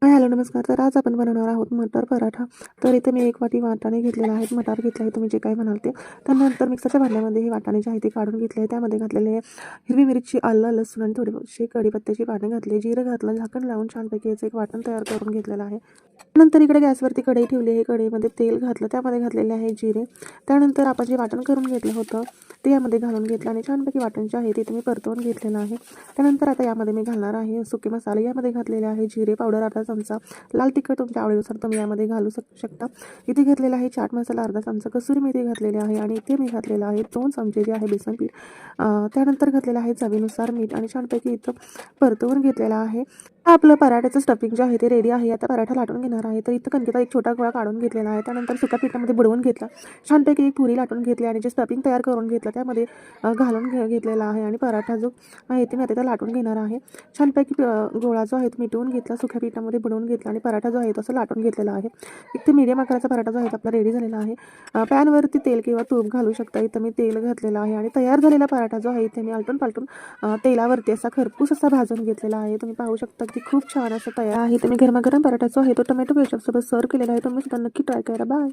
Hi hello नमस्कार. तर आज आपण बनवणार आहोत मटर पराठा. तर इथे मी 1 वाटी वाटाणे घेतलेले आहेत, मटार घेतले आहे, तुम्ही जे काही म्हणाल ते. त्यानंतर मिक्सरच्या भांड्यामध्ये हे वाटाणे जे आहे ते काढून घेतले आहे. त्यामध्ये घातलेले आहे हिरवी मिरची, आलं, लसूण आणि थोडीशी कढीपत्त्याची पाने घातली, जिरं घातलं, झाकण लावून छानपैकी याचं एक वाटण तयार करून घेतलेलं आहे. नंतर इकडे गॅसवरती कढई ठेवली आहे. कढईमध्ये तेल घातलं, त्यामध्ये घातलेले आहे जिरे. त्यानंतर आपण जे वाटण करून घेतलं होतं ते यामध्ये घालून घेतलं आणि छानपैकी वाटण जे आहे ते तुम्ही परतवून घेतलेलं आहे. त्यानंतर आता यामध्ये मी घालणार आहे सुके मसाले. यामध्ये घातलेले आहे जिरे पावडर अर्धा चमचा, लाल तिखट तुमच्या आवडीनुसार तुम्ही यामध्ये घालू शकता. इथे घेतलेला आहे चाट मसाला अर्धा चमचा, कसुरी मेथी घातलेली आहे आणि इथे मी घातलेला आहे 2 चमचे जे आहे बेसन पीठ. त्यानंतर घातलेलं आहे चवीनुसार मीठ आणि छानपैकी इथं परतवून घेतलेला आहे. आपलं पराठ्याचं स्टफिंग जे आहे ते रेडी आहे. आता पराठा लाटून घेणार आहे. तर इथं कणकेचा एक छोटा गोळा काढून घेतलेला आहे. त्यानंतर सुक्या पिठामध्ये बुडवून घेतला, छानपैकी एक पुरी लाटून घेतली आणि जे स्टफिंग तयार करून घेतलं त्यामध्ये घालून घेतलेला आहे आणि पराठा जो आहे ते मी आता लाटून घेणार आहे. छानपैकी गोळा जो आहे तो मिटवून घेतला, सुक्या पिठामध्ये बुडवून घेतला आणि पराठा जो आहे तो असं लाटून घेतलेला आहे. इथे मीडियम आकाराचा पराठा जो आहे तो आपला रेडी झालेला आहे. पॅनवरती तेल किंवा तूप घालू शकता. इथं मी तेल घातलेलं आहे आणि तयार झालेला पराठा जो आहे इथे मी आलटून पालटून तेलावरती असा खरपूस असा भाजून घेतलेला आहे. तुम्ही पाहू शकता की खूप छान असं तयार आहे. तुम्ही गरमागरम पराठा जो आहे तो टोमॅटो केचपसोबत सर्व केलेला आहे. तुम्ही सुद्धा नक्की ट्राय करा. बाय.